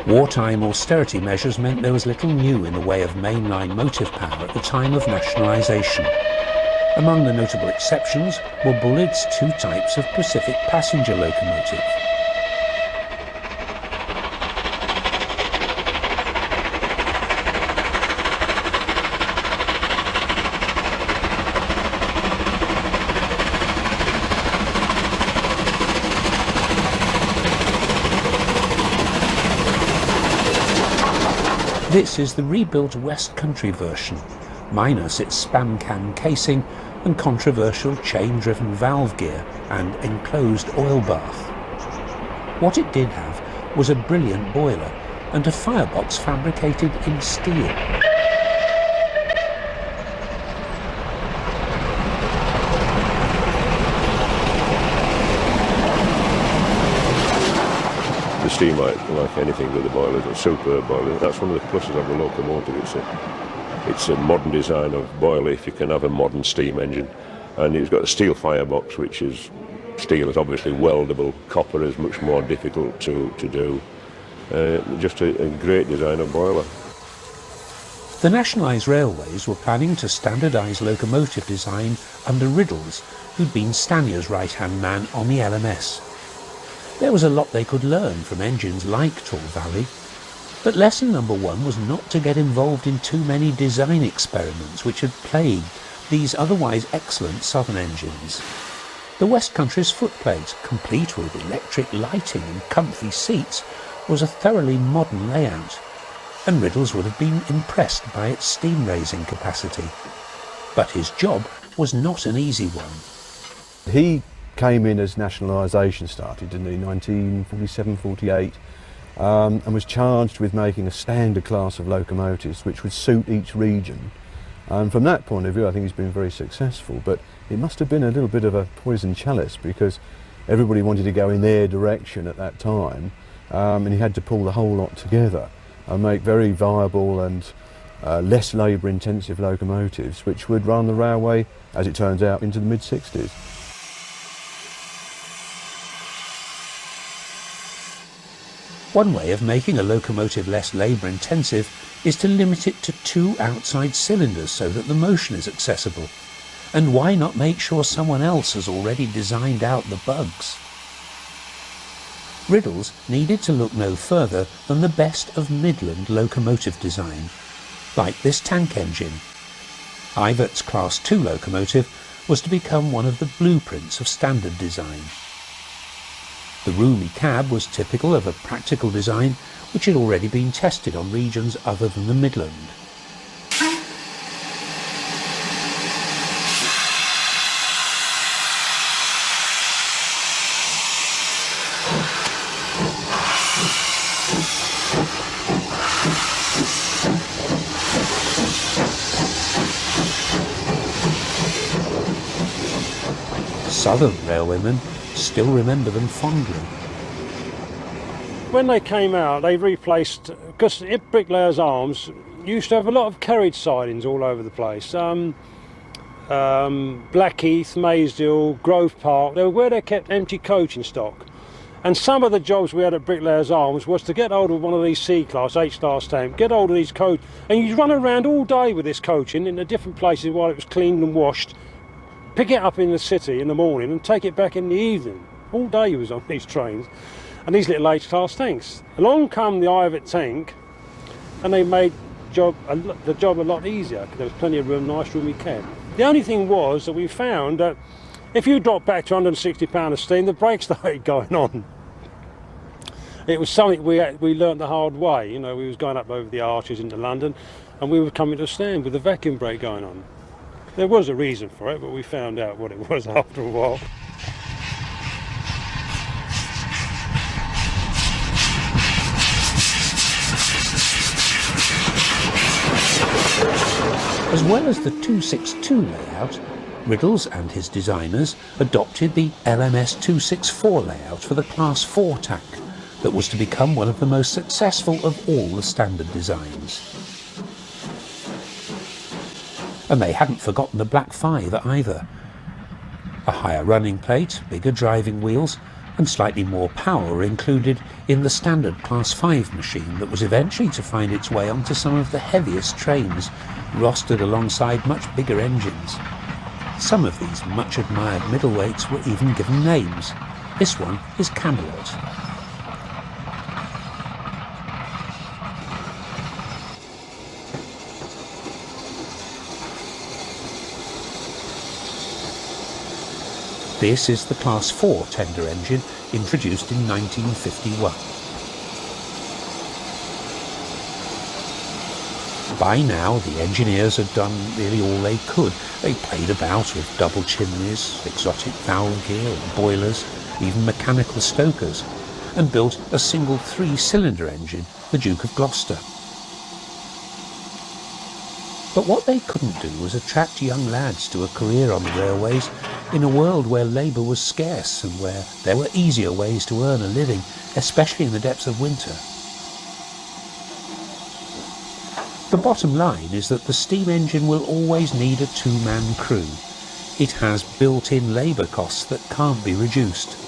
Wartime austerity measures meant there was little new in the way of mainline motive power at the time of nationalisation. Among the notable exceptions were Bullitt's two types of Pacific passenger locomotive. This is the rebuilt West Country version, minus its spam can casing and controversial chain-driven valve gear and enclosed oil bath. What it did have was a brilliant boiler and a firebox fabricated in steel. The steam, like anything with the boilers, a superb boiler. That's one of the pluses of the locomotive. It's a modern design of boiler if you can have a modern steam engine. And it's got a steel firebox, which is steel is obviously weldable. Copper is much more difficult to do. Just a great design of boiler. The nationalised railways were planning to standardise locomotive design under Riddles, who'd been Stanya's right-hand man on the LMS. There was a lot they could learn from engines like Tall Valley, but lesson number one was not to get involved in too many design experiments which had plagued these otherwise excellent southern engines. The West Country's footplate, complete with electric lighting and comfy seats, was a thoroughly modern layout, and Riddles would have been impressed by its steam-raising capacity. But his job was not an easy one. He came in as nationalisation started, didn't he, 1947-48, and was charged with making a standard class of locomotives which would suit each region. And from that point of view, I think he's been very successful, but it must have been a little bit of a poison chalice because everybody wanted to go in their direction at that time, and he had to pull the whole lot together and make very viable and less labour-intensive locomotives which would run the railway, as it turns out, into the mid-60s. One way of making a locomotive less labour-intensive is to limit it to 2 outside cylinders so that the motion is accessible. And why not make sure someone else has already designed out the bugs? Riddles needed to look no further than the best of Midland locomotive design, like this tank engine. Ivert's Class 2 locomotive was to become one of the blueprints of standard design. The roomy cab was typical of a practical design which had already been tested on regions other than the Midland. Southern railwaymen still remember them fondly. When they came out, they replaced, because Bricklayers Arms used to have a lot of carriage sidings all over the place. Blackheath, Maysdale, Grove Park, they were where they kept empty coaching stock. And some of the jobs we had at Bricklayers Arms was to get hold of one of these C-Class, H-Class tanks, get hold of these coach, and you'd run around all day with this coaching in the different places while it was cleaned and washed, pick it up in the city in the morning and take it back in the evening. All day you was on these trains and these little H-Class tanks. Along come the Ivert tank and they made the job a lot easier. There was plenty of room, nice roomy cab. The only thing was that we found that if you dropped back to 160 pounds of steam, the brakes started going on. It was something we learnt the hard way. You know, we was going up over the arches into London and we were coming to a stand with the vacuum brake going on. There was a reason for it, but we found out what it was after a while. As well as the 262 layout, Riddles and his designers adopted the LMS 264 layout for the Class 4 tank that was to become one of the most successful of all the standard designs. And they hadn't forgotten the Black 5 either. A higher running plate, bigger driving wheels, and slightly more power were included in the standard Class 5 machine that was eventually to find its way onto some of the heaviest trains, rostered alongside much bigger engines. Some of these much admired middleweights were even given names. This one is Camelot. This is the Class 4 tender engine, introduced in 1951. By now, the engineers had done nearly all they could. They played about with double chimneys, exotic valve gear and boilers, even mechanical stokers, and built a single 3-cylinder engine, the Duke of Gloucester. But what they couldn't do was attract young lads to a career on the railways in a world where labour was scarce and where there were easier ways to earn a living, especially in the depths of winter. The bottom line is that the steam engine will always need a 2-man crew. It has built-in labour costs that can't be reduced.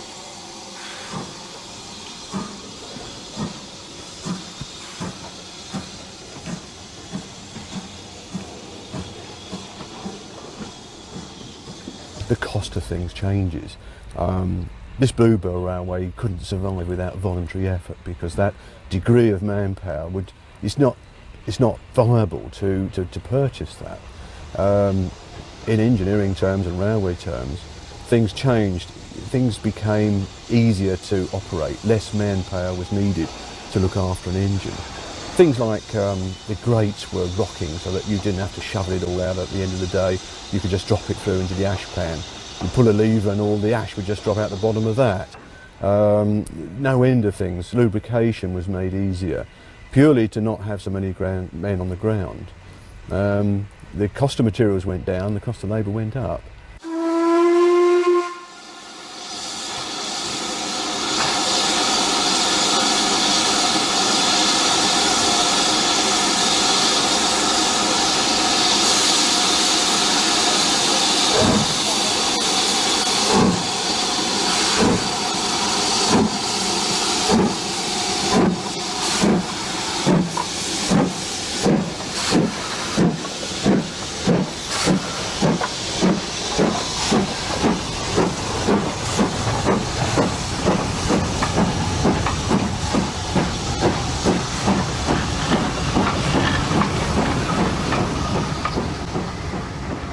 The cost of things changes. This Bluebell Railway couldn't survive without voluntary effort, because that degree of manpower it's not viable to purchase that. In engineering terms and railway terms, things changed. Things became easier to operate. Less manpower was needed to look after an engine. Things like the grates were rocking, so that you didn't have to shovel it all out at the end of the day. You could just drop it through into the ash pan. You pull a lever and all the ash would just drop out the bottom of that. No end of things. Lubrication was made easier, purely to not have so many men on the ground. The cost of materials went down, the cost of labour went up.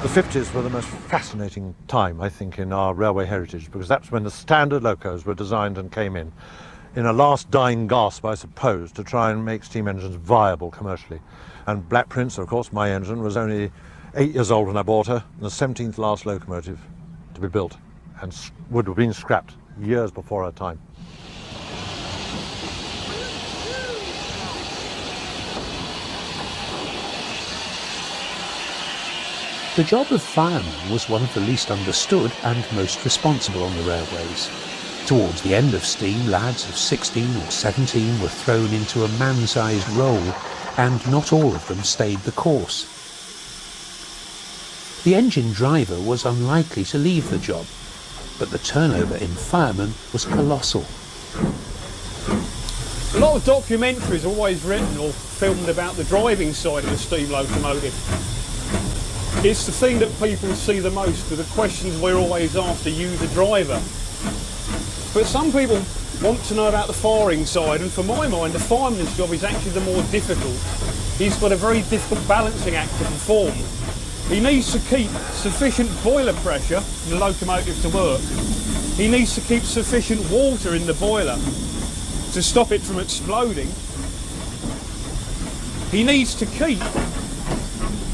The 50s were the most fascinating time, I think, in our railway heritage, because that's when the standard locos were designed and came in a last dying gasp, I suppose, to try and make steam engines viable commercially. And Black Prince, of course, my engine, was only 8 years old when I bought her, and the 17th last locomotive to be built, and would have been scrapped years before her time. The job of fireman was one of the least understood and most responsible on the railways. Towards the end of steam, lads of 16 or 17 were thrown into a man-sized role, and not all of them stayed the course. The engine driver was unlikely to leave the job, but the turnover in firemen was colossal. A lot of documentaries are always written or filmed about the driving side of a steam locomotive. It's the thing that people see the most, with the questions we're always after you, the driver. But some people want to know about the firing side, and for my mind, the fireman's job is actually the more difficult. He's got a very difficult balancing act to perform. He needs to keep sufficient boiler pressure for the locomotive to work. He needs to keep sufficient water in the boiler to stop it from exploding. He needs to keep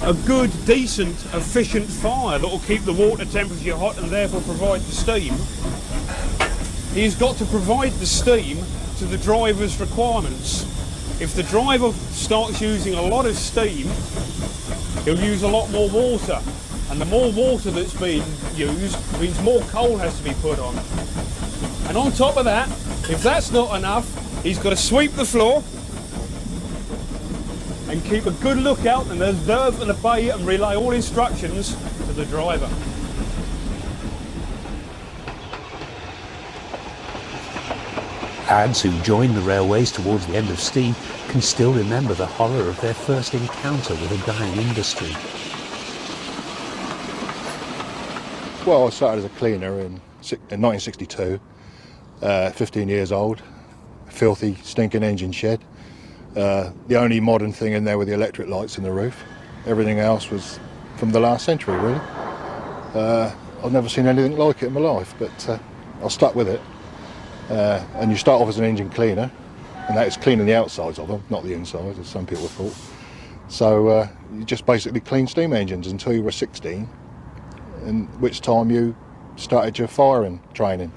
a good, decent, efficient fire that will keep the water temperature hot and therefore provide the steam. He's got to provide the steam to the driver's requirements. If the driver starts using a lot of steam, he'll use a lot more water. And the more water that's being used means more coal has to be put on. And on top of that, if that's not enough, he's got to sweep the floor and keep a good lookout and observe and obey and relay all instructions to the driver. Lads who joined the railways towards the end of steam can still remember the horror of their first encounter with a dying industry. Well, I started as a cleaner in 1962, 15 years old, filthy, stinking engine shed. The only modern thing in there were the electric lights in the roof. Everything else was from the last century, really. I've never seen anything like it in my life, but I stuck with it. And you start off as an engine cleaner, and that is cleaning the outsides of them, not the insides, as some people thought. So you just basically clean steam engines until you were 16, in which time you started your firing training.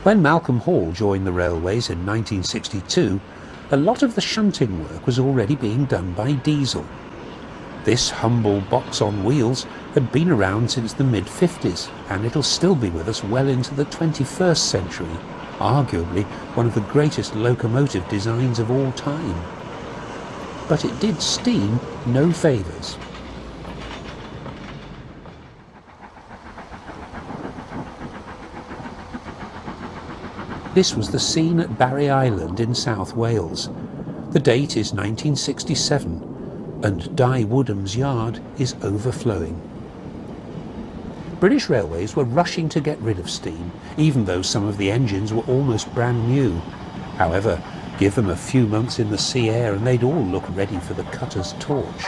When Malcolm Hall joined the railways in 1962, a lot of the shunting work was already being done by diesel. This humble box on wheels had been around since the mid-50s, and it'll still be with us well into the 21st century, arguably one of the greatest locomotive designs of all time. But it did steam no favours. This was the scene at Barry Island in South Wales. The date is 1967, and Dye Woodham's yard is overflowing. British Railways were rushing to get rid of steam, even though some of the engines were almost brand new. However, give them a few months in the sea air and they'd all look ready for the cutter's torch.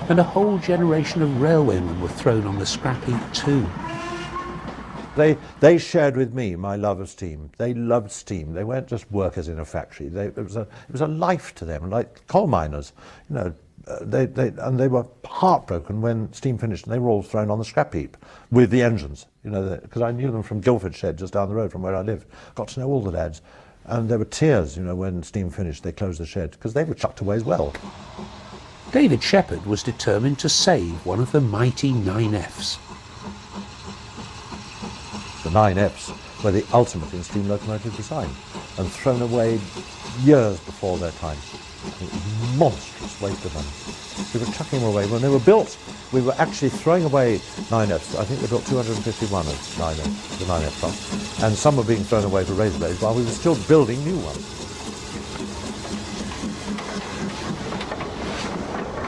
And a whole generation of railwaymen were thrown on the scrap heap too. They shared with me my love of steam. They loved steam. They weren't just workers in a factory. It was a life to them, like coal miners. You know, they were heartbroken when steam finished, and they were all thrown on the scrap heap with the engines. You know, because I knew them from Guildford Shed, just down the road from where I lived. Got to know all the lads, and there were tears. You know, when steam finished, they closed the shed because they were chucked away as well. David Shepherd was determined to save one of the mighty 9Fs. The 9Fs were the ultimate in steam locomotive design, and thrown away years before their time. It was a monstrous waste of money. We were chucking them away. When they were built, we were actually throwing away 9Fs. I think they built 251 of 9F, the 9F class, and some were being thrown away for razor blades while we were still building new ones.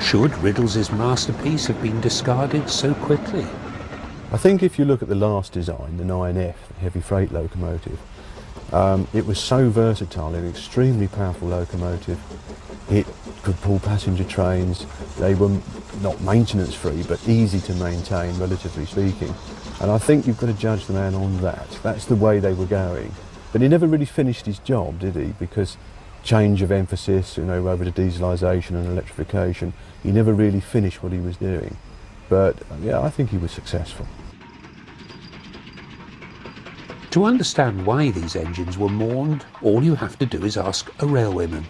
Should Riddles's masterpiece have been discarded so quickly? I think if you look at the last design, the 9F, the heavy freight locomotive, it was so versatile, an extremely powerful locomotive. It could pull passenger trains. They were not maintenance free, but easy to maintain, relatively speaking. And I think you've got to judge the man on that. That's the way they were going. But he never really finished his job, did he? Because change of emphasis, you know, over to dieselisation and electrification, he never really finished what he was doing. But yeah, I think he was successful. To understand why these engines were mourned, all you have to do is ask a railwayman.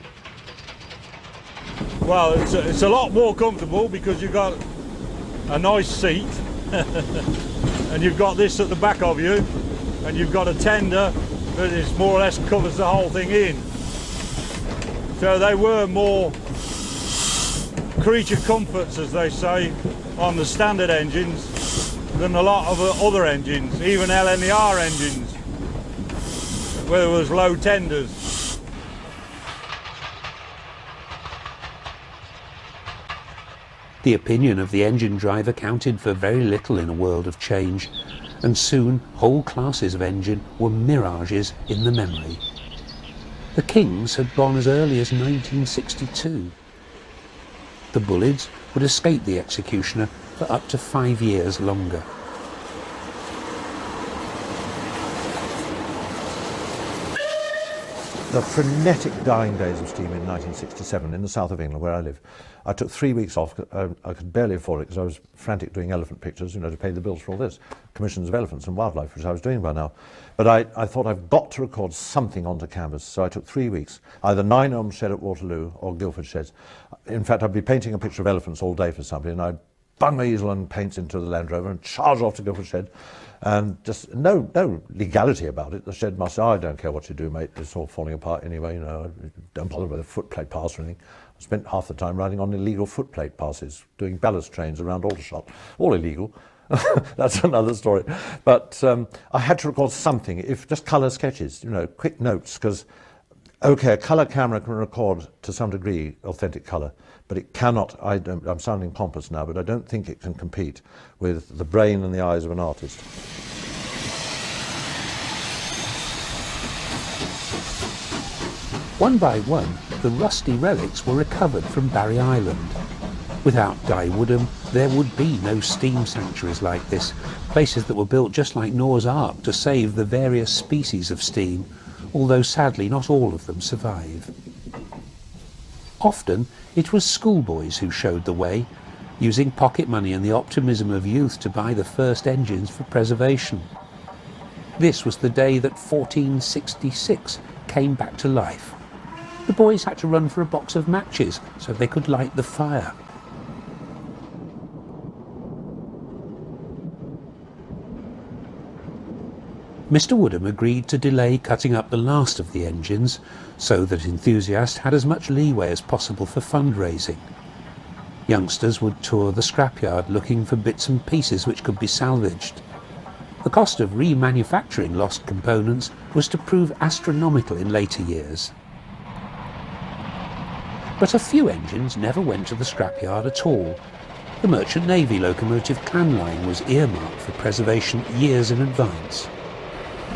Well, it's a lot more comfortable because you've got a nice seat and you've got this at the back of you, and you've got a tender that is more or less covers the whole thing in. So they were more creature comforts, as they say, on the standard engines than a lot of other engines, even LNER engines, where there was low tenders. The opinion of the engine driver counted for very little in a world of change, and soon whole classes of engine were mirages in the memory. The Kings had gone as early as 1962. The Bullids would escape the executioner for up to 5 years longer. The frenetic dying days of steam in 1967 in the south of England, where I live. I took 3 weeks off. I could barely afford it because I was frantic doing elephant pictures, you know, to pay the bills for all this. Commissions of elephants and wildlife, which I was doing by now. But I thought I've got to record something onto canvas, so I took 3 weeks, either 9 Elm Shed at Waterloo or Guildford Sheds. In fact, I'd be painting a picture of elephants all day for somebody, and I'd bung my easel and paints into the Land Rover and charge off to Guildford Shed. And just no legality about it. The shed must say, I don't care what you do, mate, it's all falling apart anyway, you know, don't bother with a footplate pass or anything. I spent half the time riding on illegal footplate passes, doing ballast trains around Aldershot, all illegal. That's another story. But I had to record something, if just colour sketches, you know, quick notes, because, okay, a colour camera can record to some degree authentic colour, but it cannot, I'm sounding pompous now, but I don't think it can compete with the brain and the eyes of an artist. One by one, the rusty relics were recovered from Barry Island. Without Guy Woodham, there would be no steam sanctuaries like this, places that were built just like Noah's Ark to save the various species of steam, although sadly not all of them survive. Often it was schoolboys who showed the way, using pocket money and the optimism of youth to buy the first engines for preservation. This was the day that 1466 came back to life. The boys had to run for a box of matches so they could light the fire. Mr. Woodham agreed to delay cutting up the last of the engines so that enthusiasts had as much leeway as possible for fundraising. Youngsters would tour the scrapyard looking for bits and pieces which could be salvaged. The cost of remanufacturing lost components was to prove astronomical in later years. But a few engines never went to the scrapyard at all. The Merchant Navy locomotive Clan Line was earmarked for preservation years in advance.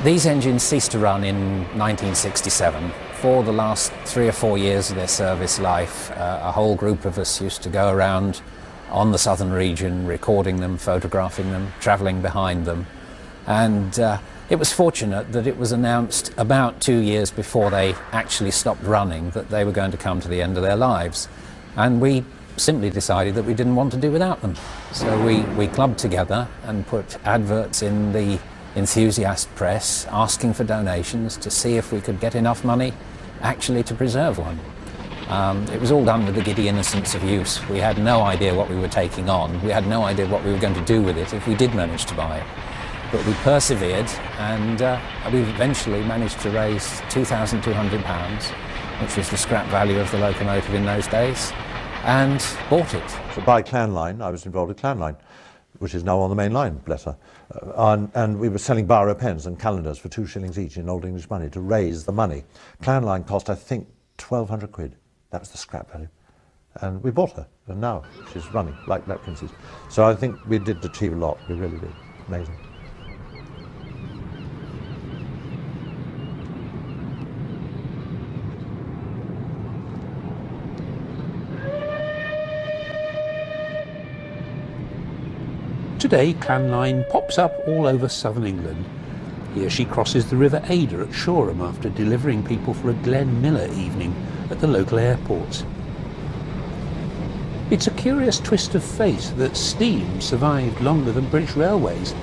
These engines ceased to run in 1967. For the last 3 or 4 years of their service life, a whole group of us used to go around on the southern region, recording them, photographing them, travelling behind them. And it was fortunate that it was announced about 2 years before they actually stopped running that they were going to come to the end of their lives. And we simply decided that we didn't want to do without them. So we clubbed together and put adverts in the enthusiast press asking for donations to see if we could get enough money actually to preserve one. It was all done with the giddy innocence of youth. We had no idea what we were taking on. We had no idea what we were going to do with it if we did manage to buy it. But we persevered, and we eventually managed to raise £2,200, which was the scrap value of the locomotive in those days, and bought it. So by Clan Line, I was involved with Clan Line, which is now on the main line, bless her. And we were selling biro pens and calendars for 2 shillings each in Old English money to raise the money. Clan Line cost, I think, 1,200 quid. That was the scrap value. And we bought her, and now she's running like Black Princess. So I think we did achieve a lot, we really did. Amazing. Today, Clan Line pops up all over southern England. Here she crosses the River Ada at Shoreham after delivering people for a Glenn Miller evening at the local airport. It's a curious twist of fate that steam survived longer than British Railways,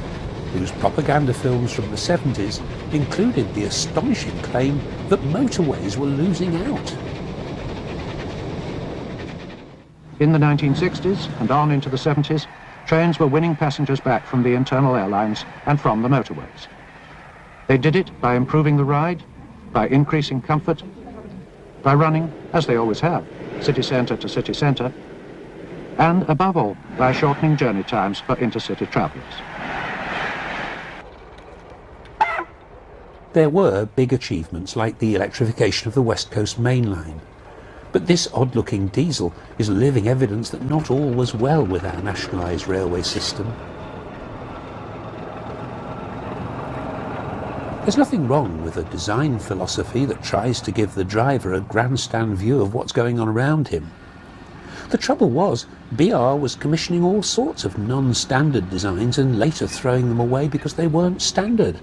whose propaganda films from the 70s included the astonishing claim that motorways were losing out. In the 1960s and on into the 70s, trains were winning passengers back from the internal airlines and from the motorways. They did it by improving the ride, by increasing comfort, by running, as they always have, city centre to city centre, and above all, by shortening journey times for intercity travellers. There were big achievements like the electrification of the West Coast Main Line. But this odd-looking diesel is living evidence that not all was well with our nationalised railway system. There's nothing wrong with a design philosophy that tries to give the driver a grandstand view of what's going on around him. The trouble was, BR was commissioning all sorts of non-standard designs and later throwing them away because they weren't standard.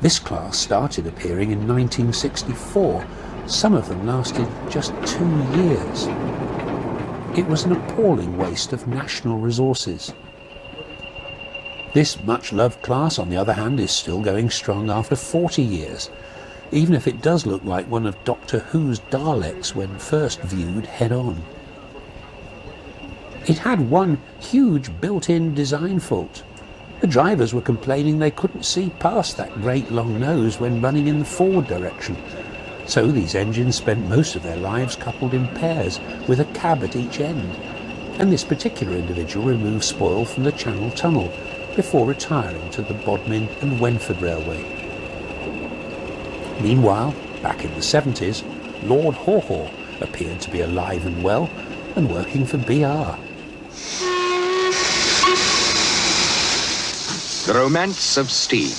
This class started appearing in 1964. Some of them lasted just 2 years. It was an appalling waste of national resources. This much-loved class, on the other hand, is still going strong after 40 years, even if it does look like one of Doctor Who's Daleks when first viewed head-on. It had one huge built-in design fault. The drivers were complaining they couldn't see past that great long nose when running in the forward direction. So these engines spent most of their lives coupled in pairs, with a cab at each end. And this particular individual removed spoil from the Channel Tunnel, before retiring to the Bodmin and Wenford Railway. Meanwhile, back in the 70s, Lord Haw-Haw appeared to be alive and well and working for BR. The romance of steam.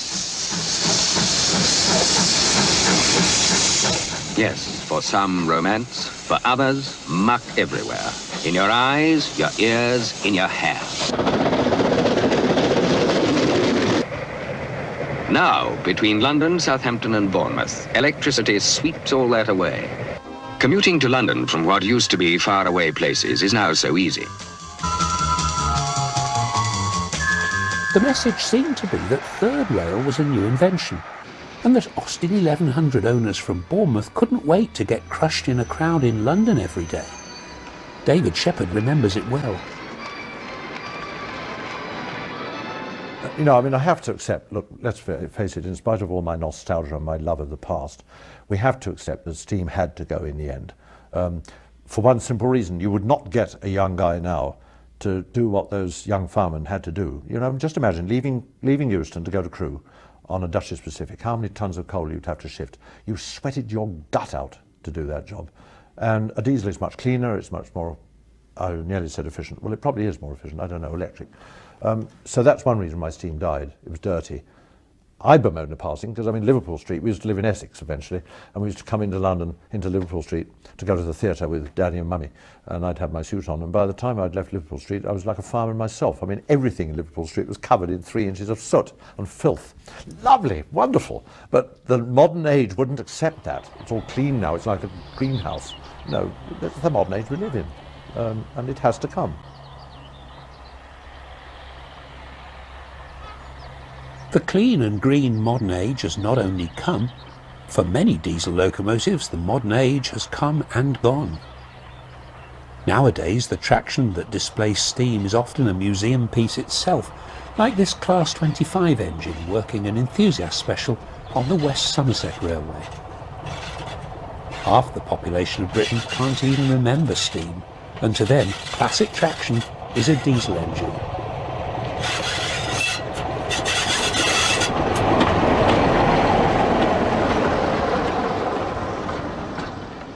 Yes, for some romance, for others, muck everywhere. In your eyes, your ears, in your hair. Now, between London, Southampton and Bournemouth, electricity sweeps all that away. Commuting to London from what used to be faraway places is now so easy. The message seemed to be that third rail was a new invention, and that Austin 1100 owners from Bournemouth couldn't wait to get crushed in a crowd in London every day. David Shepherd remembers it well. You know, I mean, I have to accept, look, let's face it, in spite of all my nostalgia and my love of the past, we have to accept that steam had to go in the end. For one simple reason, you would not get a young guy now to do what those young firemen had to do. You know, just imagine leaving Euston to go to Crewe on a Duchess Pacific, how many tons of coal you'd have to shift. You sweated your gut out to do that job. And a diesel is much cleaner, it's much more, I nearly said efficient. Well, it probably is more efficient, I don't know, electric. So that's one reason why steam died. It was dirty. I bemoan the passing because I'm in Liverpool Street. We used to live in Essex eventually, and we used to come into London, into Liverpool Street, to go to the theatre with Daddy and Mummy, and I'd have my suit on, and by the time I'd left Liverpool Street, I was like a fireman myself. I mean, everything in Liverpool Street was covered in 3 inches of soot and filth. Lovely, wonderful, but the modern age wouldn't accept that. It's all clean now, it's like a greenhouse. No, that's the modern age we live in, and it has to come. The clean and green modern age has not only come, for many diesel locomotives the modern age has come and gone. Nowadays the traction that displays steam is often a museum piece itself, like this Class 25 engine working an enthusiast special on the West Somerset Railway. Half the population of Britain can't even remember steam, and to them classic traction is a diesel engine.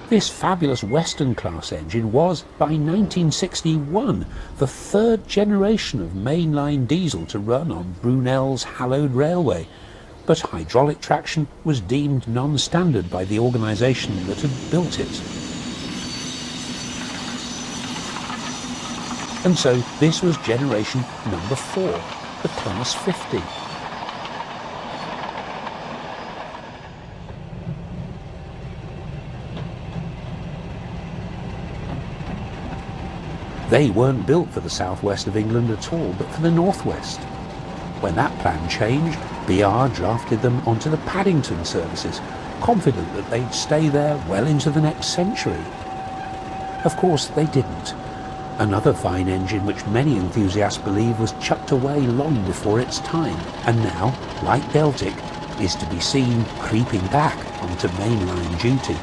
This fabulous Western class engine was, by 1961, the third generation of mainline diesel to run on Brunel's hallowed railway, but hydraulic traction was deemed non-standard by the organisation that had built it. And so this was generation number 4, the Class 50. They weren't built for the southwest of England at all, but for the northwest. When that plan changed, BR drafted them onto the Paddington services, confident that they'd stay there well into the next century. Of course, they didn't. Another fine engine which many enthusiasts believe was chucked away long before its time, and now, like Deltic, is to be seen creeping back onto mainline duty.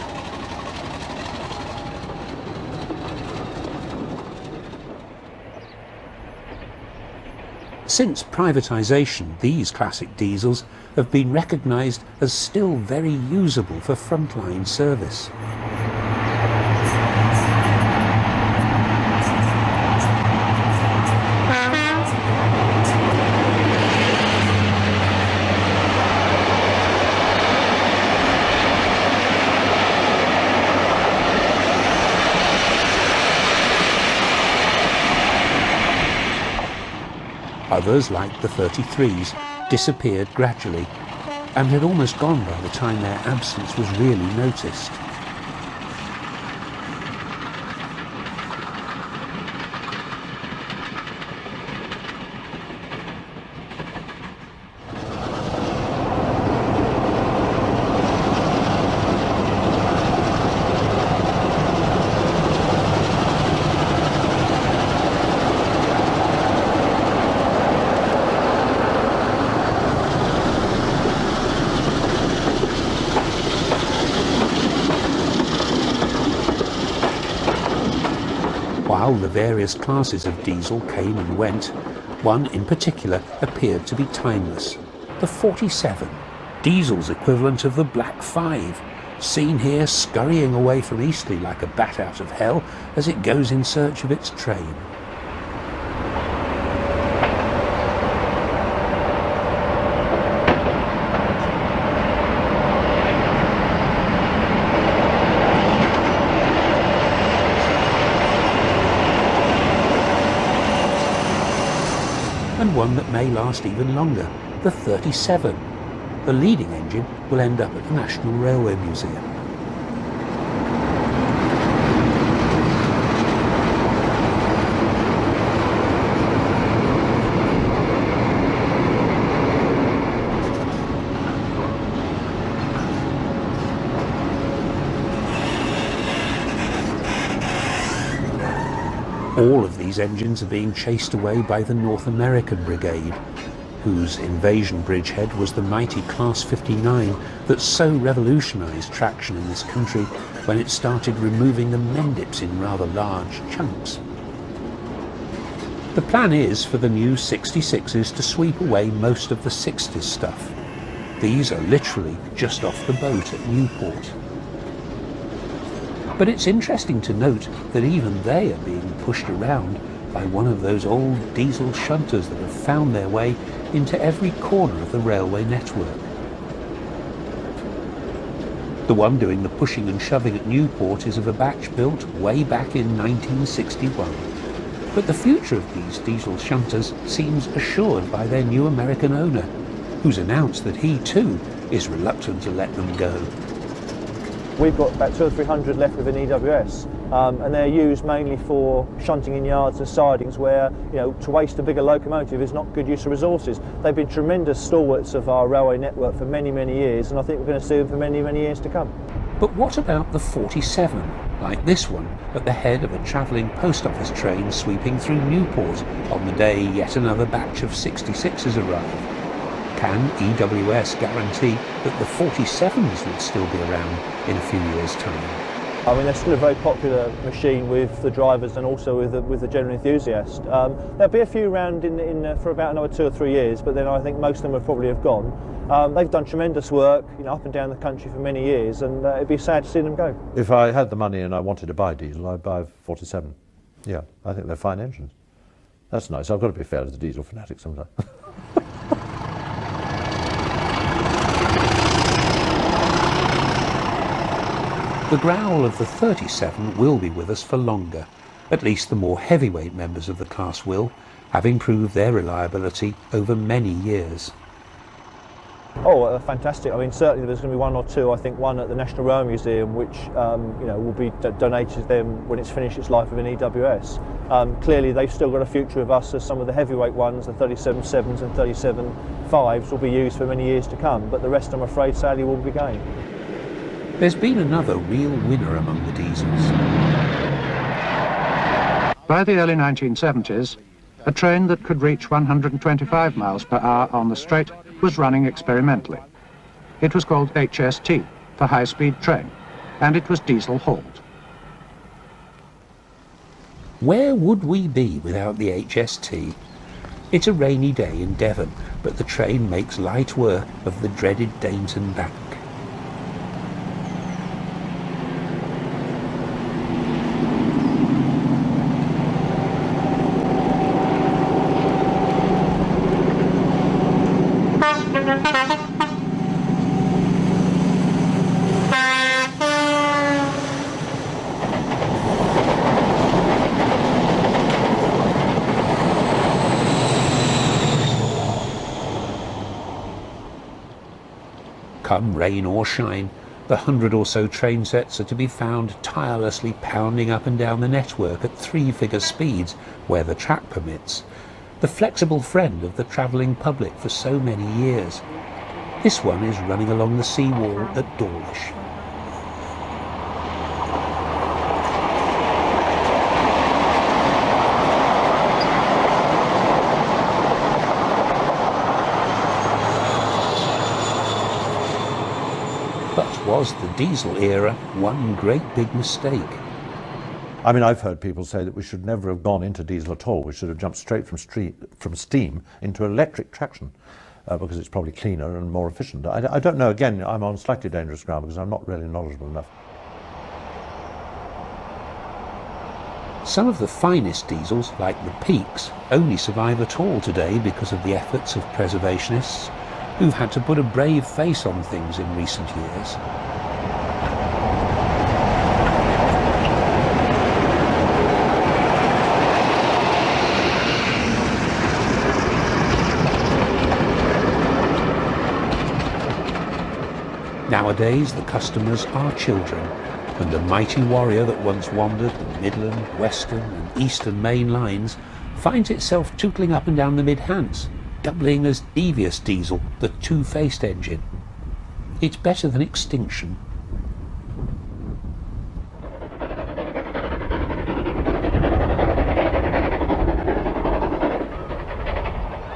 Since privatisation, these classic diesels have been recognised as still very usable for frontline service. Others, like the 33s, disappeared gradually and had almost gone by the time their absence was really noticed. While the various classes of diesel came and went, One in particular appeared to be timeless. The 47, diesel's equivalent of the Black 5, seen here scurrying away from Eastleigh like a bat out of hell as it goes in search of its train. And one that may last even longer, the 37. The leading engine will end up at the National Railway Museum. All of these engines are being chased away by the North American Brigade, whose invasion bridgehead was the mighty Class 59 that so revolutionised traction in this country when it started removing the mendips in rather large chunks. The plan is for the new 66s to sweep away most of the 60s stuff. These are literally just off the boat at Newport. But it's interesting to note that even they are being pushed around by one of those old diesel shunters that have found their way into every corner of the railway network. The one doing the pushing and shoving at Newport is of a batch built way back in 1961. But the future of these diesel shunters seems assured by their new American owner, who's announced that he too is reluctant to let them go. We've got about 200 or 300 left within EWS, and they're used mainly for shunting in yards and sidings where, you know, to waste a bigger locomotive is not good use of resources. They've been tremendous stalwarts of our railway network for many, many years, and I think we're going to see them for many, many years to come. But what about the 47, like this one, at the head of a travelling post office train sweeping through Newport on the day yet another batch of 66s arrive? Can EWS guarantee that the 47s will still be around in a few years' time? I mean, they're still a very popular machine with the drivers and also with the general enthusiast. There'll be a few around for about another 2 or 3 years, but then I think most of them will probably have gone. They've done tremendous work, you know, up and down the country for many years, and it'd be sad to see them go. If I had the money and I wanted to buy diesel, I'd buy 47. Yeah, I think they're fine engines. That's nice. I've got to be fair to the diesel fanatics sometimes. The growl of the 37 will be with us for longer. At least the more heavyweight members of the class will, having proved their reliability over many years. Oh, fantastic. I mean, certainly there's going to be one or two. I think one at the National Railway Museum, which you know, will be donated to them when it's finished its life within EWS. Clearly, they've still got a future with us as some of the heavyweight ones, the 37.7s and 37.5s, will be used for many years to come. But the rest, I'm afraid, sadly, will be going. There's been another real winner among the diesels. By the early 1970s, a train that could reach 125 miles per hour on the straight was running experimentally. It was called HST, for high-speed train, and it was diesel-hauled. Where would we be without the HST? It's a rainy day in Devon, but the train makes light work of the dreaded Dainton Bank. Come rain or shine, the 100 or so train sets are to be found tirelessly pounding up and down the network at 3-figure speeds where the track permits, the flexible friend of the travelling public for so many years. This one is running along the seawall at Dawlish. But was the diesel era one great big mistake? I mean, I've heard people say that we should never have gone into diesel at all. We should have jumped straight from steam into electric traction because it's probably cleaner and more efficient. I don't know. Again, I'm on slightly dangerous ground because I'm not really knowledgeable enough. Some of the finest diesels, like the Peaks, only survive at all today because of the efforts of preservationists who've had to put a brave face on things in recent years. Nowadays, the customers are children, and the mighty warrior that once wandered the Midland, Western and Eastern main lines finds itself tootling up and down the mid-Hants, doubling as devious diesel, the two-faced engine. It's better than extinction.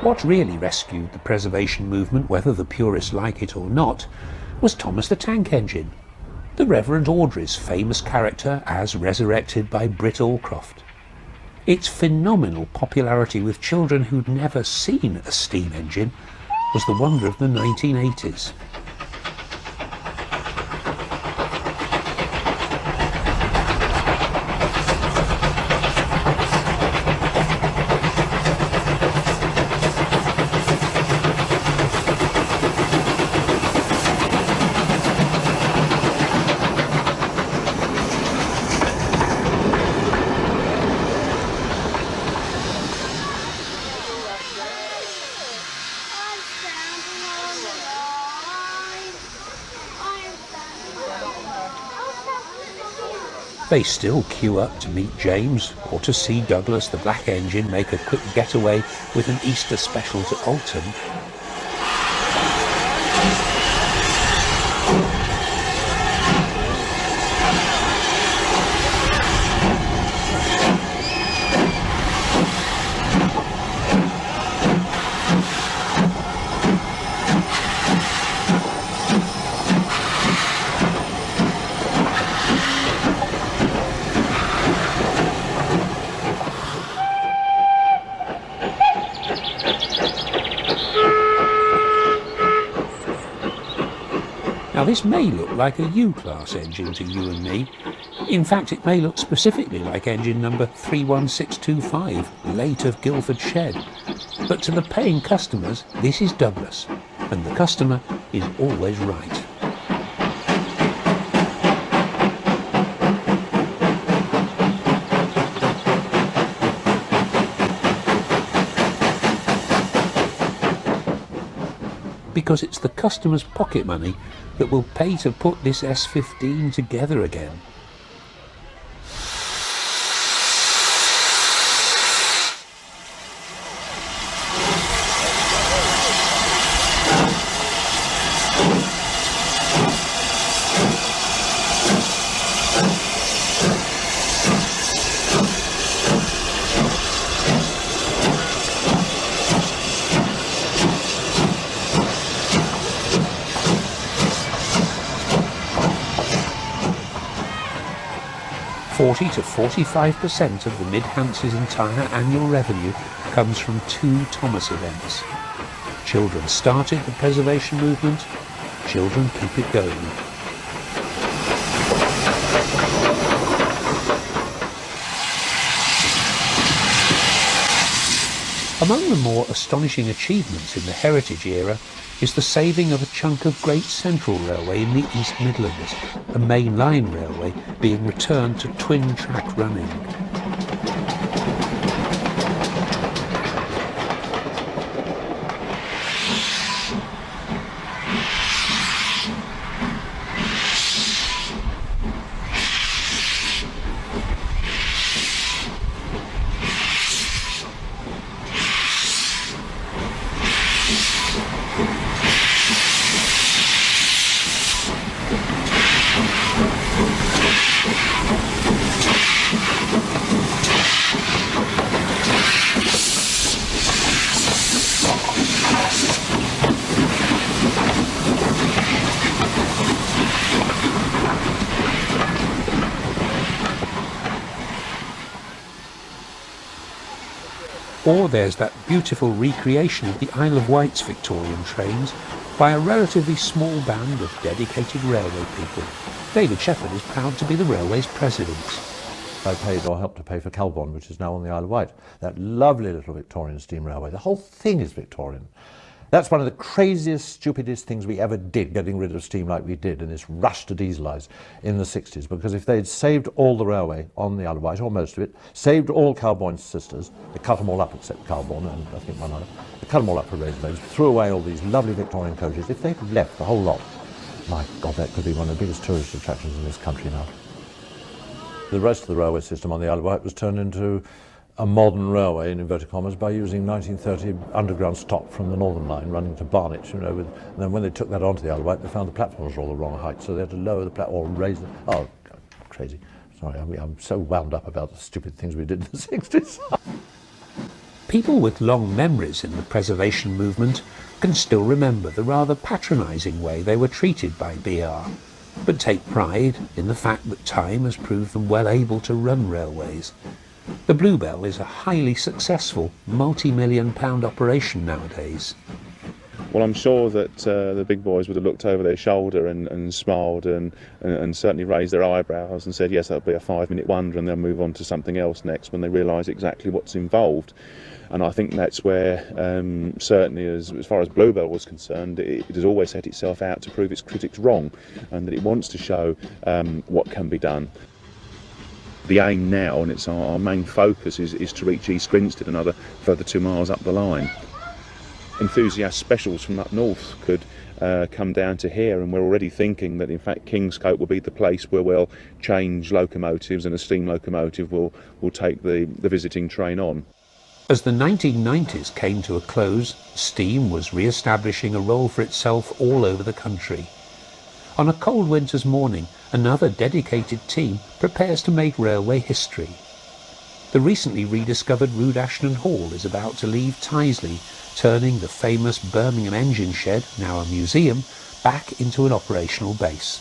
What really rescued the preservation movement, whether the purists like it or not, was Thomas the Tank Engine, the Reverend Audrey's famous character as resurrected by Britt Allcroft. Its phenomenal popularity with children who'd never seen a steam engine was the wonder of the 1980s. They still queue up to meet James or to see Douglas the Black Engine make a quick getaway with an Easter special to Alton. Now this may look like a U-class engine to you and me. In fact, it may look specifically like engine number 31625, late of Guildford Shed. But to the paying customers, this is Douglas, and the customer is always right. Because it's the customer's pocket money that will pay to put this S15 together again. $40 to 45% of the Mid-Hanse's entire annual revenue comes from two Thomas events. Children started the preservation movement, children keep it going. Among the more astonishing achievements in the heritage era is the saving of a chunk of Great Central Railway in the East Midlands, a main line railway being returned to twin track running. Or there's that beautiful recreation of the Isle of Wight's Victorian trains by a relatively small band of dedicated railway people. David Shepherd is proud to be the railway's president. I paid or helped to pay for Calbon, which is now on the Isle of Wight. That lovely little Victorian steam railway. The whole thing is Victorian. That's one of the craziest, stupidest things we ever did, getting rid of steam like we did in this rush to dieselise in the 60s, because if they'd saved all the railway on the Isle of Wight, or most of it, saved all Calbourne's sisters, they cut them all up except Calbourne and I think one other, they cut them all up for razor blades, threw away all these lovely Victorian coaches. If they'd left the whole lot, my God, that could be one of the biggest tourist attractions in this country now. The rest of the railway system on the Isle of Wight was turned into a modern railway, in inverted commas, by using 1930 underground stock from the Northern Line running to Barnet, you know, and then when they took that onto the Isle of Wight, they found the platforms were all the wrong height, so they had to lower the platform, raise them. Oh, crazy. Sorry, I'm so wound up about the stupid things we did in the 60s. People with long memories in the preservation movement can still remember the rather patronising way they were treated by BR, but take pride in the fact that time has proved them well able to run railways. The Bluebell is a highly successful, multi-million-pound operation nowadays. Well, I'm sure that the big boys would have looked over their shoulder and smiled and certainly raised their eyebrows and said, yes, that'll be a 5-minute wonder, and they'll move on to something else next when they realise exactly what's involved. And I think that's where, certainly as far as Bluebell was concerned, it has always set itself out to prove its critics wrong, and that it wants to show what can be done. The aim now, and it's our main focus, is to reach East Grinstead, another further 2 miles up the line. Enthusiast specials from up north could come down to here, and we're already thinking that in fact Kingscote will be the place where we'll change locomotives, and a steam locomotive will take the visiting train on. As the 1990s came to a close, steam was re-establishing a role for itself all over the country. On a cold winter's morning, another dedicated team prepares to make railway history. The recently rediscovered Rood Ashton Hall is about to leave Tyseley, turning the famous Birmingham engine shed, now a museum, back into an operational base.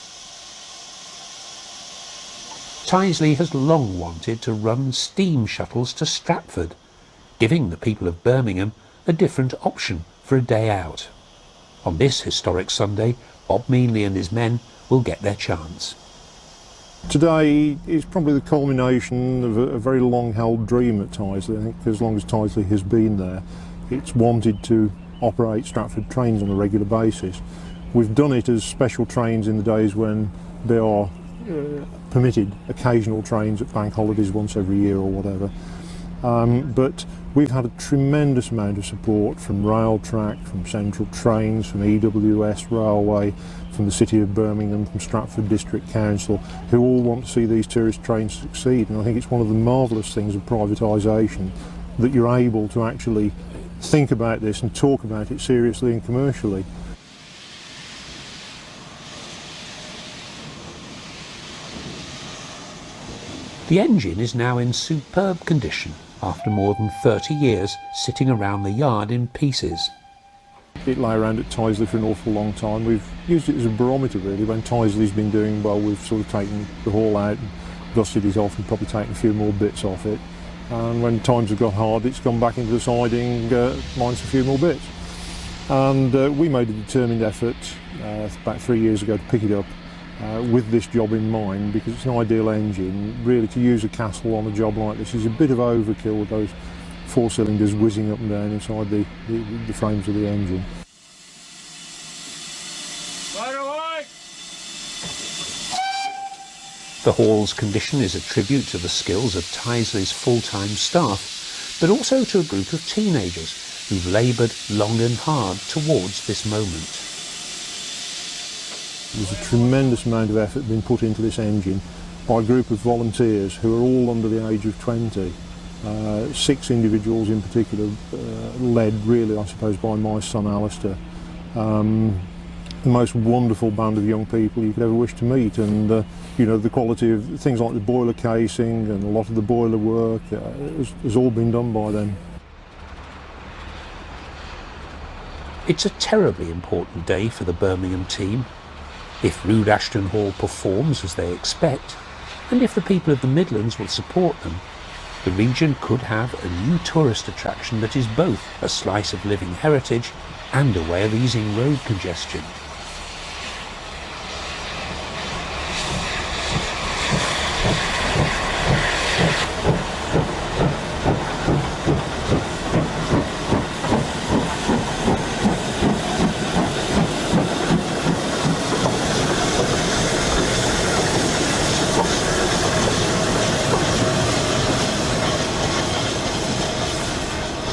Tyseley has long wanted to run steam shuttles to Stratford, giving the people of Birmingham a different option for a day out. On this historic Sunday, Bob Meanley and his men will get their chance. Today is probably the culmination of a very long-held dream at Tyseley. I think as long as Tyseley has been there, it's wanted to operate Stratford trains on a regular basis. We've done it as special trains in the days when there are permitted occasional trains at bank holidays once every year or whatever. But we've had a tremendous amount of support from Railtrack, from Central Trains, from EWS Railway, from the City of Birmingham, from Stratford District Council, who all want to see these tourist trains succeed. And I think it's one of the marvellous things of privatisation that you're able to actually think about this and talk about it seriously and commercially. The engine is now in superb condition after more than 30 years sitting around the yard in pieces. It lay around at Tyseley for an awful long time. We've used it as a barometer really. When Tyseley's been doing well, we've sort of taken the hall out and dusted it off and probably taken a few more bits off it. And when times have got hard, it's gone back into the siding, minus a few more bits. And we made a determined effort about 3 years ago to pick it up with this job in mind, because it's an ideal engine. Really, to use a Castle on a job like this is a bit of overkill with those 4 cylinders whizzing up and down inside the frames of the engine. The hall's condition is a tribute to the skills of Tyseley's full-time staff, but also to a group of teenagers who've laboured long and hard towards this moment. There's a tremendous amount of effort being put into this engine by a group of volunteers who are all under the age of 20. 6 individuals in particular, led really, I suppose, by my son Alistair. The most wonderful band of young people you could ever wish to meet, and you know, the quality of things like the boiler casing and a lot of the boiler work has all been done by them. It's a terribly important day for the Birmingham team. If Rood Ashton Hall performs as they expect, and if the people of the Midlands will support them, the region could have a new tourist attraction that is both a slice of living heritage and a way of easing road congestion.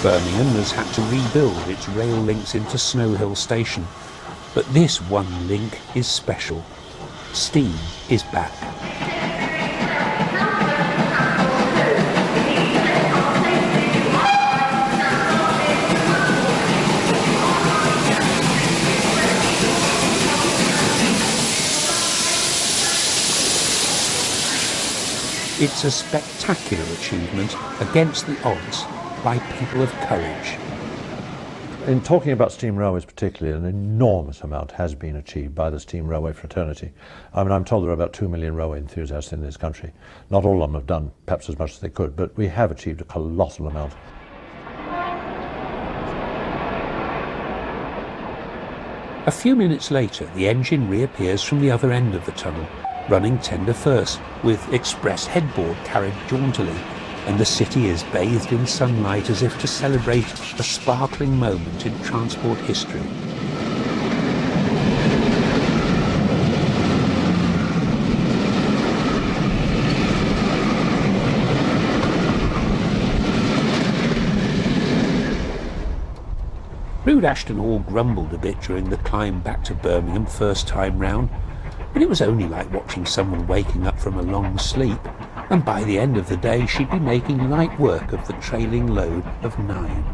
Birmingham has had to rebuild its rail links into Snow Hill Station, but this one link is special. Steam is back. It's a spectacular achievement against the odds by people of courage. In talking about steam railways particularly, an enormous amount has been achieved by the steam railway fraternity. I mean, I'm told there are about 2 million railway enthusiasts in this country. Not all of them have done perhaps as much as they could, but we have achieved a colossal amount. A few minutes later, the engine reappears from the other end of the tunnel, running tender first, with express headboard carried jauntily, and the city is bathed in sunlight as if to celebrate a sparkling moment in transport history. Rood Ashton Hall grumbled a bit during the climb back to Birmingham first time round, but it was only like watching someone waking up from a long sleep, and by the end of the day she'd be making light work of the trailing load of 9.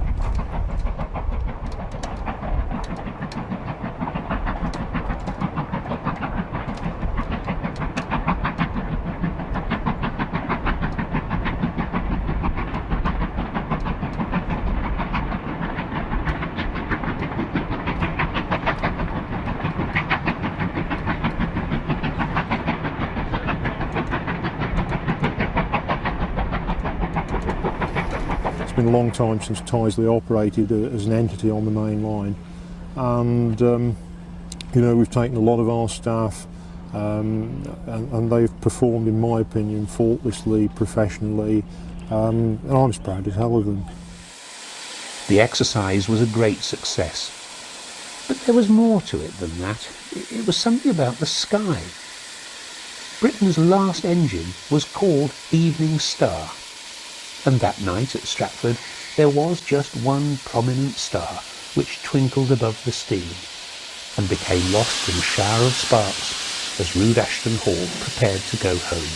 It's been a long time since Tyseley operated as an entity on the main line, and you know, we've taken a lot of our staff and they've performed, in my opinion, faultlessly, professionally, and I'm as proud as hell of them. The exercise was a great success, but there was more to it than that. It was something about the sky. Britain's last engine was called Evening Star, and that night at Stratford there was just one prominent star which twinkled above the steam and became lost in a shower of sparks as Rood Ashton Hall prepared to go home.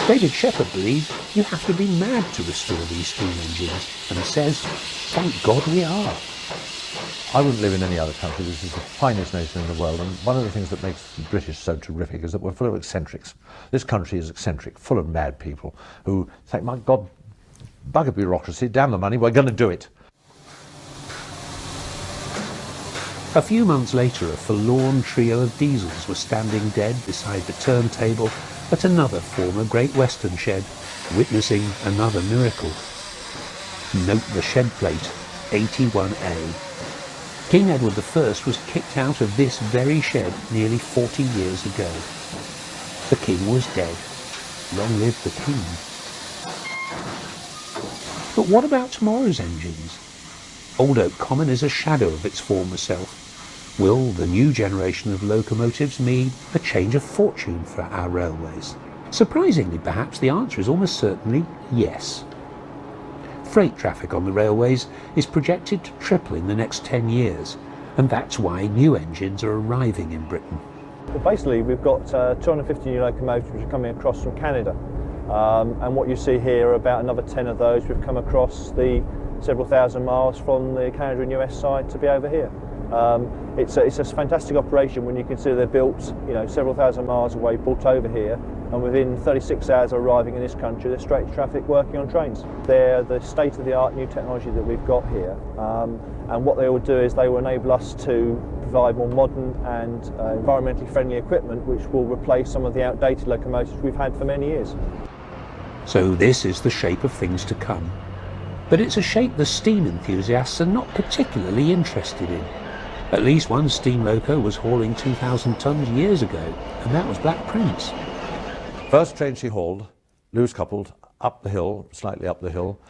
David Shepherd believed you have to be mad to restore these steam engines, and says, thank God we are. I wouldn't live in any other country. This is the finest nation in the world, and one of the things that makes the British so terrific is that we're full of eccentrics. This country is eccentric, full of mad people who think, my God, bugger bureaucracy, damn the money, we're going to do it. A few months later, a forlorn trio of diesels were standing dead beside the turntable at another former Great Western shed, witnessing another miracle. Note the shed plate, 81A. King Edward I was kicked out of this very shed nearly 40 years ago. The king was dead. Long live the king. But what about tomorrow's engines? Old Oak Common is a shadow of its former self. Will the new generation of locomotives mean a change of fortune for our railways? Surprisingly, perhaps, the answer is almost certainly yes. Freight traffic on the railways is projected to triple in the next 10 years, and that's why new engines are arriving in Britain. Well, basically, we've got 250 new locomotives which are coming across from Canada, and what you see here are about another 10 of those which have come across the several thousand miles from the Canada and US side to be over here. It's a fantastic operation when you consider they're built, you know, several thousand miles away, brought over here, and within 36 hours of arriving in this country, they're straight to traffic working on trains. They're the state-of-the-art new technology that we've got here, and what they will do is they will enable us to provide more modern and environmentally friendly equipment, which will replace some of the outdated locomotives we've had for many years. So this is the shape of things to come. But it's a shape the steam enthusiasts are not particularly interested in. At least one steam loco was hauling 2,000 tons years ago, and that was Black Prince. First train she hauled, loose coupled, up the hill, slightly up the hill,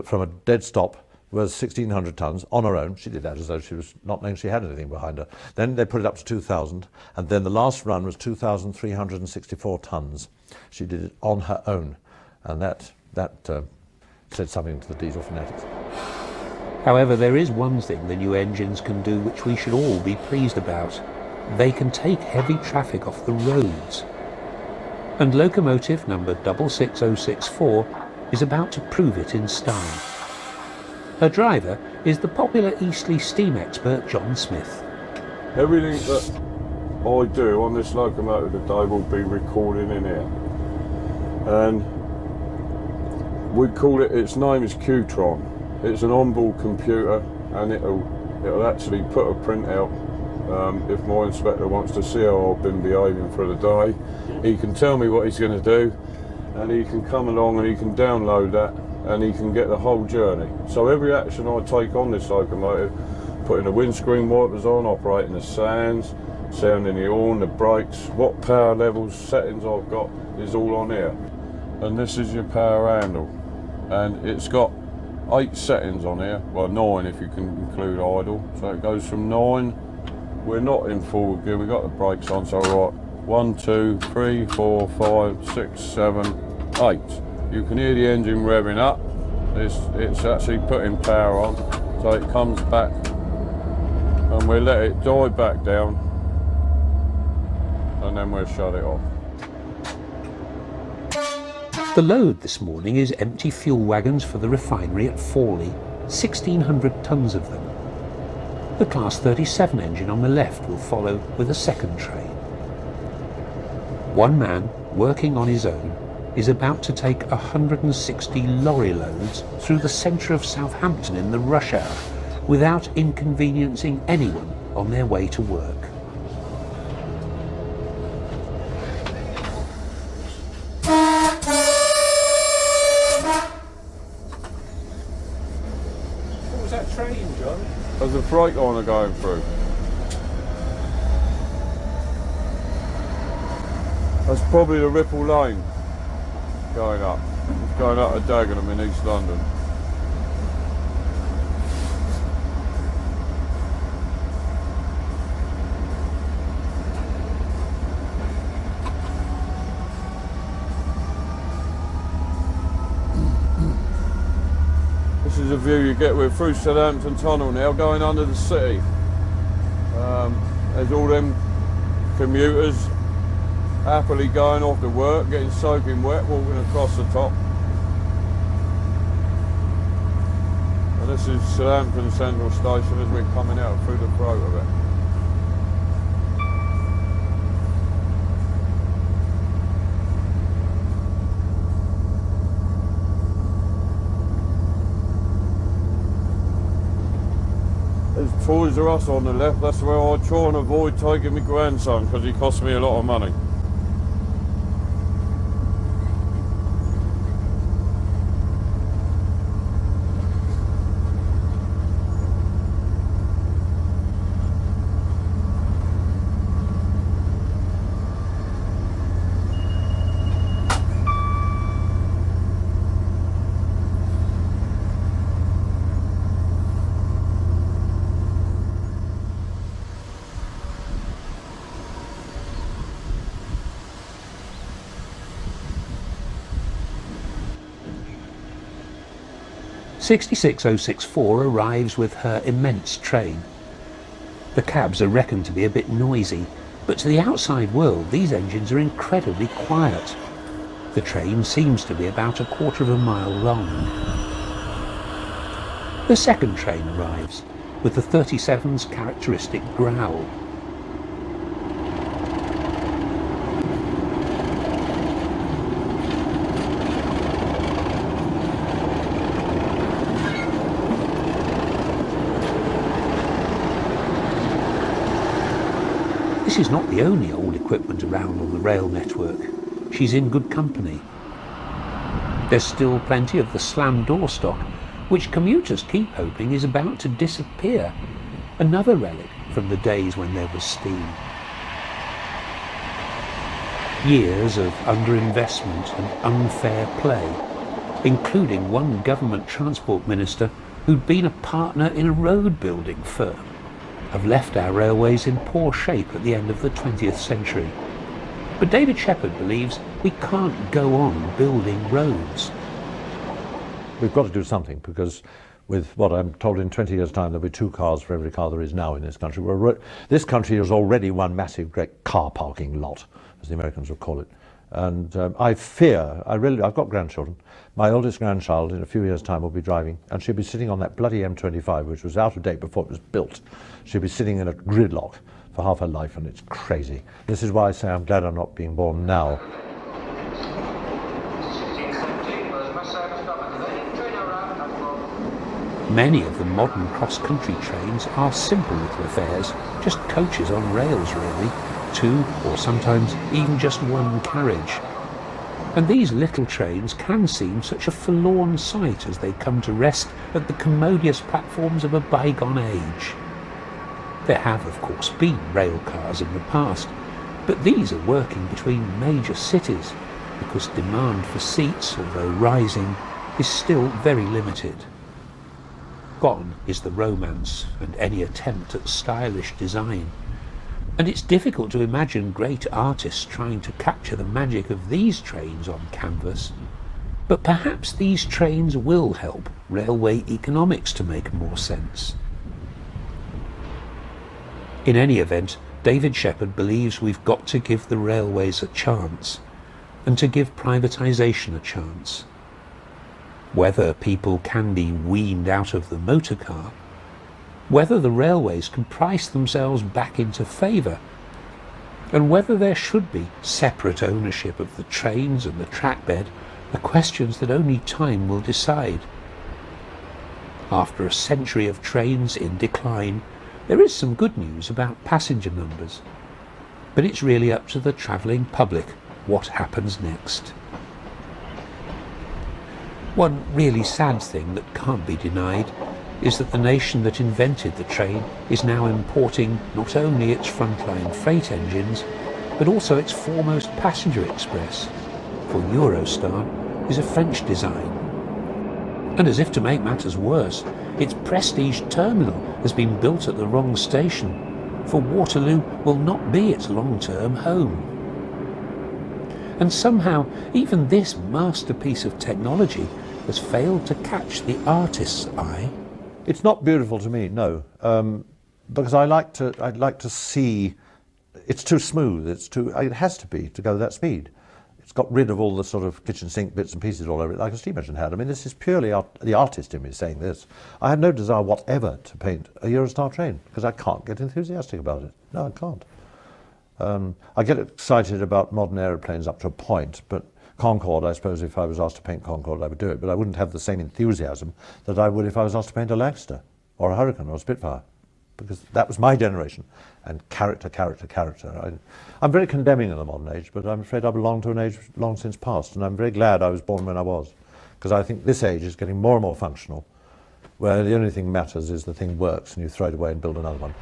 from a dead stop, was 1,600 tons on her own. She did that as though she was not knowing she had anything behind her. Then they put it up to 2,000, and then the last run was 2,364 tons. She did it on her own, and that said something to the diesel fanatics. However, there is one thing the new engines can do which we should all be pleased about. They can take heavy traffic off the roads. And locomotive number 66064 is about to prove it in style. Her driver is the popular Eastleigh steam expert John Smith. Everything that I do on this locomotive today will be recorded in here. And we call it, its name is Qtron. It's an onboard computer, and it'll actually put a printout if my inspector wants to see how I've been behaving for the day. He can tell me what he's going to do, and he can come along and he can download that, and he can get the whole journey. So every action I take on this locomotive, putting the windscreen wipers on, operating the sands, sounding the horn, the brakes, what power levels, settings I've got, is all on here. And this is your power handle, and it's got 8 settings on here, well 9 if you can include idle. So it goes from 9, we're not in forward gear, we've got the brakes on, so right, 1, 2, 3, 4, 5, 6, 7, 8. You can hear the engine revving up, it's actually putting power on, so it comes back, and we let it die back down, and then we'll shut it off. The load this morning is empty fuel wagons for the refinery at Fawley, 1,600 tons of them. The Class 37 engine on the left will follow with a second train. One man, working on his own, is about to take 160 lorry loads through the centre of Southampton in the rush hour without inconveniencing anyone on their way to work. There's a freight liner going through. That's probably the Ripple Lane going up. It's going up to Dagenham in East London. This is a view you get with through Southampton Tunnel now, going under the city. There's all them commuters happily going off to work, getting soaking wet, walking across the top. And this is Southampton Central Station as we're coming out through the throat of it. There's Toys R Us on the left, that's where I try and avoid taking my grandson because he costs me a lot of money. "66064 arrives with her immense train. The cabs are reckoned to be a bit noisy, but to the outside world these engines are incredibly quiet. The train seems to be about 1/4 of a mile long. The second train arrives, with the 37's characteristic growl. This is not the only old equipment around on the rail network. She's in good company. There's still plenty of the slam door stock, which commuters keep hoping is about to disappear. Another relic from the days when there was steam. Years of underinvestment and unfair play, including one government transport minister who'd been a partner in a road building firm, have left our railways in poor shape at the end of the 20th century. But David Shepherd believes we can't go on building roads. We've got to do something, because with what I'm told in 20 years' time there'll be 2 cars for every car there is now in this country. This country is already one massive great car parking lot, as the Americans would call it. And I fear, I've got grandchildren. My oldest grandchild in a few years' time will be driving, and she'll be sitting on that bloody M25, which was out of date before it was built. She'll be sitting in a gridlock for half her life, and it's crazy. This is why I say I'm glad I'm not being born now. Many of the modern cross-country trains are simple little affairs, just coaches on rails really, 2 or sometimes even just 1 carriage. And these little trains can seem such a forlorn sight as they come to rest at the commodious platforms of a bygone age. There have, of course, been rail cars in the past, but these are working between major cities because demand for seats, although rising, is still very limited. Gone is the romance and any attempt at stylish design. And it's difficult to imagine great artists trying to capture the magic of these trains on canvas. But perhaps these trains will help railway economics to make more sense. In any event, David Shepherd believes we've got to give the railways a chance, and to give privatisation a chance. Whether people can be weaned out of the motor car, whether the railways can price themselves back into favour, and whether there should be separate ownership of the trains and the trackbed are questions that only time will decide. After a century of trains in decline, there is some good news about passenger numbers, but it's really up to the travelling public what happens next. One really sad thing that can't be denied is that the nation that invented the train is now importing not only its frontline freight engines, but also its foremost passenger express, for Eurostar is a French design. And as if to make matters worse, its prestige terminal has been built at the wrong station, for Waterloo will not be its long-term home. And somehow, even this masterpiece of technology has failed to catch the artist's eye. It's not beautiful to me, no, because I'd like to see. It's too smooth. It has to be to go that speed. It's got rid of all the sort of kitchen sink bits and pieces all over it, like a steam engine had. I mean, this is purely the artist in me saying this. I have no desire whatever to paint a Eurostar train because I can't get enthusiastic about it. No, I can't. I get excited about modern aeroplanes up to a point, but Concorde, I suppose if I was asked to paint Concorde, I would do it, but I wouldn't have the same enthusiasm that I would if I was asked to paint a Lancaster or a Hurricane or a Spitfire, because that was my generation, and character. I'm very condemning of the modern age, but I'm afraid I belong to an age long since past, and I'm very glad I was born when I was, because I think this age is getting more and more functional, where the only thing matters is the thing works and you throw it away and build another one.